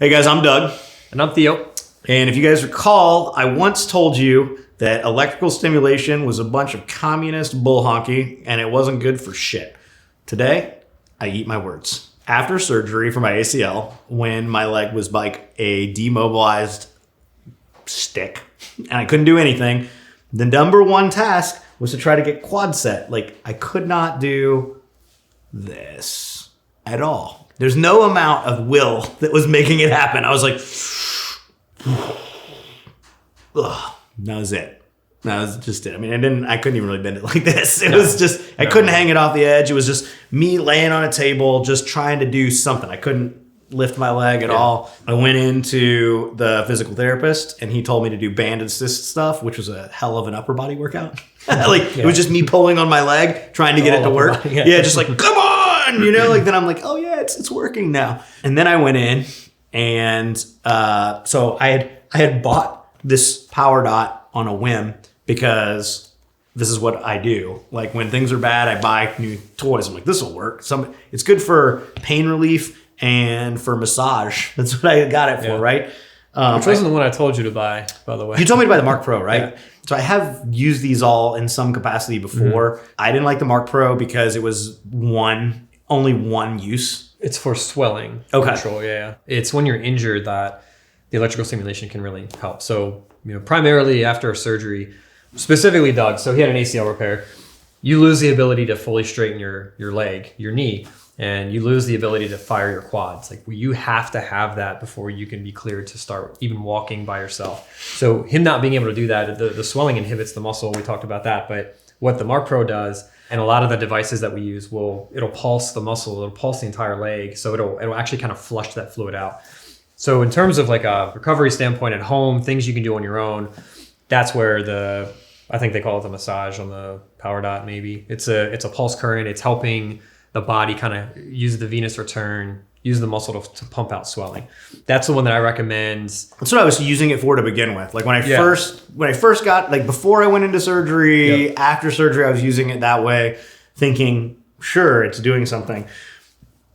Hey guys, I'm Doug. And I'm Theo. And if you guys recall, I once told you that electrical stimulation was a bunch of communist bull honky and it wasn't good for shit. Today, I eat my words. After surgery for my ACL, when my leg was like a demobilized stick and I couldn't do anything, the number one task was to try to get quad set. Like, I could not do this at all. There's no amount of will that was making it happen. I was like, ugh, that was it. That was just it. I mean, I couldn't even really bend it like this. It was just, I couldn't hang it off the edge. It was just me laying on a table, just trying to do something. I couldn't lift my leg at all. I went into the physical therapist and he told me to do band assist stuff, which was a hell of an upper body workout. It was just me pulling on my leg, trying to get it to work. Just like, come on, then I'm like, oh yeah, it's working now. And then I went in and so I had bought this Power Dot on a whim because this is what I do. Like when things are bad, I buy new toys. I'm like, this will work. It's good for pain relief and for massage. That's what I got it for, right? Which wasn't the one I told you to buy, by the way. You told me to buy the Mark Pro, right? Yeah. So I have used these all in some capacity before. Mm-hmm. I didn't like the Mark Pro because it was only one use. It's for swelling control, yeah. It's when you're injured that the electrical stimulation can really help. So, primarily after a surgery, specifically Doug, so he had an ACL repair, you lose the ability to fully straighten your leg, your knee, and you lose the ability to fire your quads. Like you have to have that before you can be cleared to start even walking by yourself. So him not being able to do that, the swelling inhibits the muscle. We talked about that, but what the Mark Pro does, and a lot of the devices that we use it'll pulse the muscle, it'll pulse the entire leg. So it'll actually kind of flush that fluid out. So in terms of like a recovery standpoint at home, things you can do on your own, that's where I think they call it the massage on the Power Dot maybe. It's a pulse current. It's helping the body kind of use the venous return, use the muscle to pump out swelling. That's the one that I recommend. That's what I was using it for to begin with. Like when I first got, like before I went into surgery, after surgery, I was using it that way, thinking, sure, it's doing something.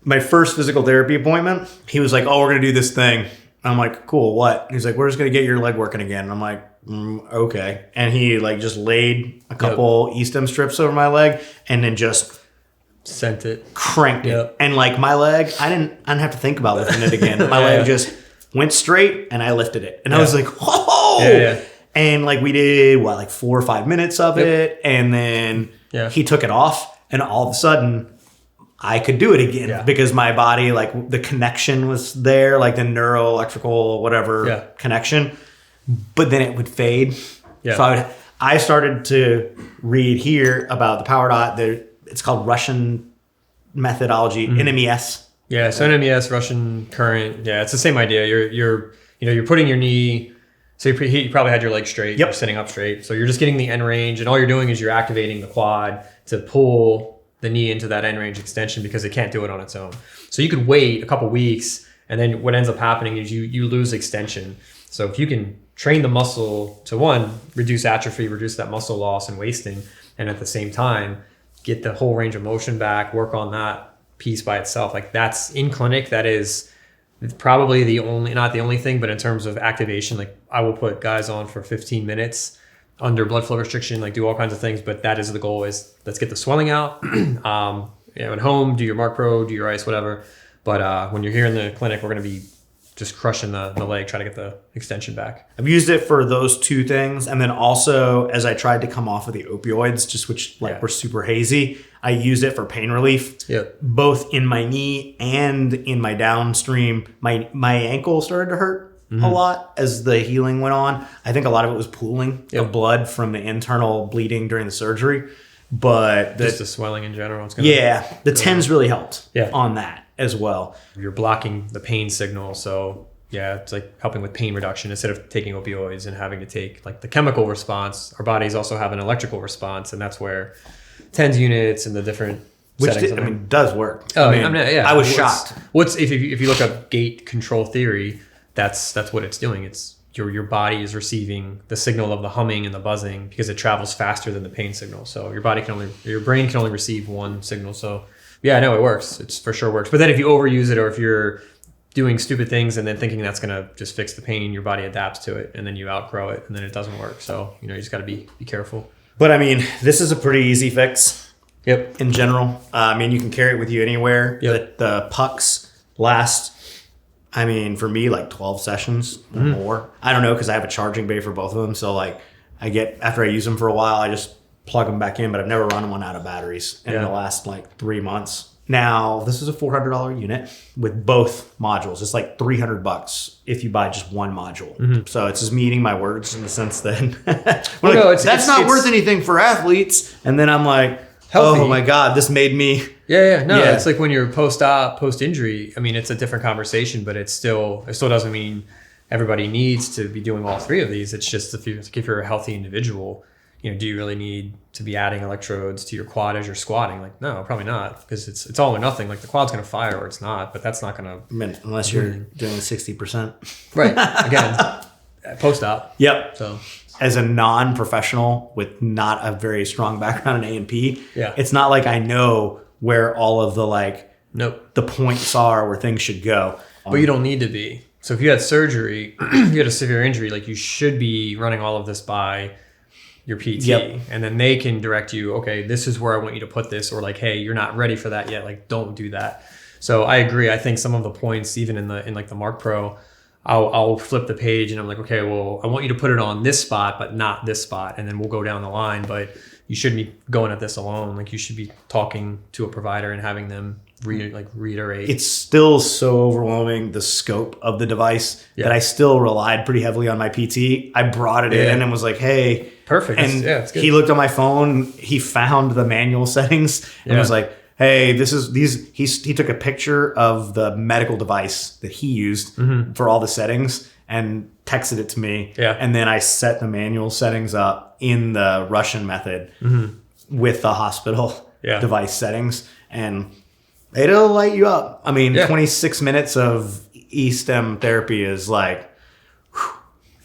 My first physical therapy appointment, he was like, oh, we're going to do this thing. I'm like, cool, what? He's like, we're just going to get your leg working again. And I'm like, okay. And he like just laid a couple E-Stim strips over my leg and then just sent it, cranked it. And like my leg, I didn't have to think about lifting it again. My leg just went straight and I lifted it. And I was like, whoa. And like we did like 4 or 5 minutes of it. And then he took it off and all of a sudden I could do it again because my body, like the connection was there, like the neuroelectrical, whatever connection, but then it would fade. So I started to read here about the Power Dot. It's called Russian methodology, NMES. Yeah, so NMES, Russian current. Yeah, it's the same idea. You're putting your knee. So you probably had your leg straight. You're sitting up straight. So you're just getting the end range, and all you're doing is you're activating the quad to pull the knee into that end range extension because it can't do it on its own. So you could wait a couple weeks, and then what ends up happening is you lose extension. So if you can train the muscle to reduce atrophy, reduce that muscle loss and wasting, and at the same time get the whole range of motion back, work on that piece by itself. Like that's in clinic, that is probably not the only thing, but in terms of activation, like I will put guys on for 15 minutes under blood flow restriction, like do all kinds of things, but that is the goal, is let's get the swelling out. At home, do your Mark Pro, do your ice, whatever. But when you're here in the clinic, we're going to be just crushing the leg, trying to get the extension back. I've used it for those two things. And then also, as I tried to come off of the opioids, which were super hazy, I used it for pain relief, both in my knee and in my downstream. My ankle started to hurt a lot as the healing went on. I think a lot of it was pooling of blood from the internal bleeding during the surgery. But just the swelling in general. The TENS really helped on that as well. You're blocking the pain signal, so it's like helping with pain reduction instead of taking opioids and having to take like the chemical response. Our bodies also have an electrical response, and that's where TENS units and the different settings does work. I was shocked. If you look up gate control theory, that's what it's doing. It's your body is receiving the signal of the humming and the buzzing because it travels faster than the pain signal. So your brain can only receive one signal. So yeah, I know it works. It's for sure works. But then if you overuse it, or if you're doing stupid things and then thinking that's going to just fix the pain. Your body adapts to it, and then you outgrow it, and then it doesn't work. So, you just got to be careful. But I mean, this is a pretty easy fix. Yep. In general. I mean, you can carry it with you anywhere. Yep. The pucks last, I mean, for me, like 12 sessions or more. I don't know, because I have a charging bay for both of them. So like after I use them for a while, I just plug them back in, but I've never run one out of batteries in the last like 3 months. Now, this is a $400 unit with both modules. It's like $300 if you buy just one module. So it's just me eating my words in the sense that that's not worth anything for athletes. And then I'm like, healthy. Oh my God, this made me. Yeah. It's like when you're post-op, post-injury. I mean, it's a different conversation, but it still doesn't mean everybody needs to be doing all three of these. It's just if you're a healthy individual, do you really need to be adding electrodes to your quad as you're squatting? Like, no, probably not, because it's all or nothing. Like the quad's going to fire or it's not, but that's not going to. I mean, unless you're doing 60%. Right. Again, post-op. Yep. So as a non-professional with not a very strong background in A&P, yeah, it's not like I know where all of the Nope. the points are where things should go. But you don't need to be. So if you had surgery, you had a severe injury, like you should be running all of this by your PT, and then they can direct you, okay, this is where I want you to put this, or like, hey, you're not ready for that yet, like don't do that. So I agree. I think some of the points, even in like the Mark Pro, I'll flip the page and I'm like, okay, well, I want you to put it on this spot, but not this spot, and then we'll go down the line. But you shouldn't be going at this alone. Like you should be talking to a provider and having them reiterate. It's still so overwhelming, the scope of the device, that I still relied pretty heavily on my PT. I brought it in and was like, hey. Perfect. And it's good. He looked on my phone, he found the manual settings and was like, hey, he took a picture of the medical device that he used for all the settings and texted it to me. Yeah. And then I set the manual settings up in the Russian method with the hospital device settings, and it'll light you up. I mean, 26 minutes of E-Stim therapy is like, whew.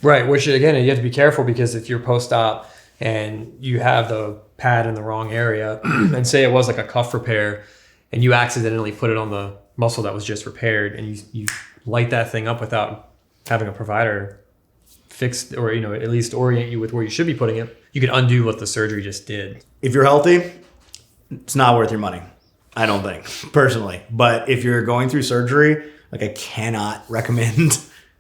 Right, which again, you have to be careful, because if you're post-op and you have the pad in the wrong area, and say it was like a cuff repair, and you accidentally put it on the muscle that was just repaired, and you light that thing up without having a provider fix, or at least orient you with where you should be putting it, you could undo what the surgery just did. If you're healthy, it's not worth your money, I don't think, personally. But if you're going through surgery, like, I cannot recommend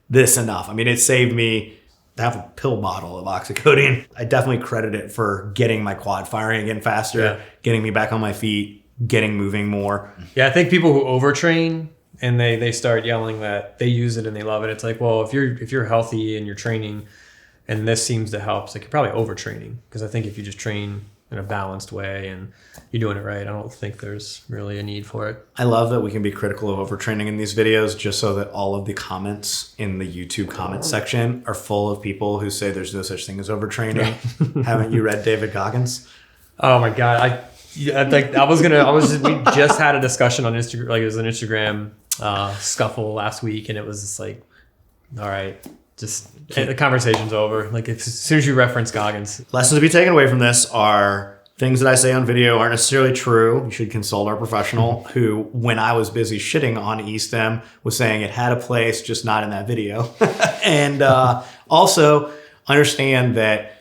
this enough. I mean, it saved me half a pill bottle of oxycodone. I definitely credit it for getting my quad firing again faster, getting me back on my feet, getting moving more. Yeah, I think people who overtrain and they start yelling that they use it and they love it. It's like, well, if you're healthy and you're training and this seems to help, it's like you're probably overtraining. Because I think if you just train in a balanced way and you're doing it right, I don't think there's really a need for it. I love that we can be critical of overtraining in these videos, just so that all of the comments in the YouTube comment section are full of people who say there's no such thing as overtraining. Haven't you read David Goggins? Oh my God. We just had a discussion on Instagram, like it was an Instagram scuffle last week, and it was just like, all right, the conversation's over. Like, as soon as you reference Goggins. Lessons to be taken away from this are things that I say on video aren't necessarily true. You should consult our professional who, when I was busy shitting on E-Stim, was saying it had a place, just not in that video. And also understand that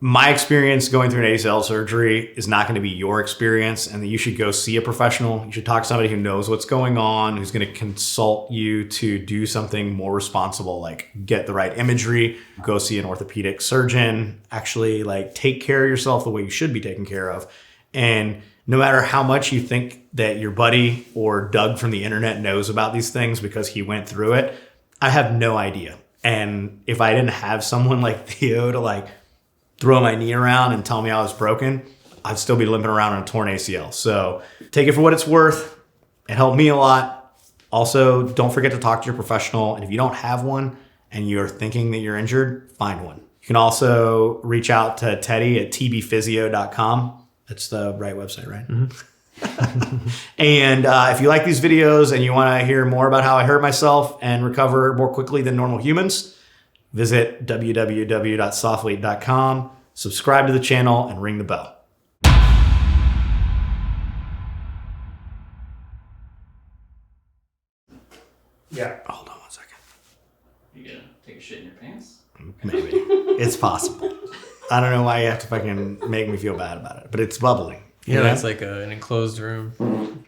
my experience going through an ACL surgery is not going to be your experience, and that you should go see a professional. You should talk to somebody who knows what's going on, who's going to consult you to do something more responsible, like get the right imagery, go see an orthopedic surgeon, actually like take care of yourself the way you should be taken care of. And no matter how much you think that your buddy or Doug from the internet knows about these things because he went through it, I have no idea. And if I didn't have someone like Theo to like throw my knee around and tell me I was broken, I'd still be limping around on a torn ACL. So take it for what it's worth. It helped me a lot. Also, don't forget to talk to your professional. And if you don't have one and you're thinking that you're injured, find one. You can also reach out to Teddy at tbphysio.com. That's the right website, right? Mm-hmm. And if you like these videos and you want to hear more about how I hurt myself and recover more quickly than normal humans, visit www.soflete.com, subscribe to the channel, and ring the bell. Yeah. Hold on 1 second. You gonna take a shit in your pants? Maybe. It's possible. I don't know why you have to fucking make me feel bad about it, but it's bubbling. Yeah, it's like an enclosed room.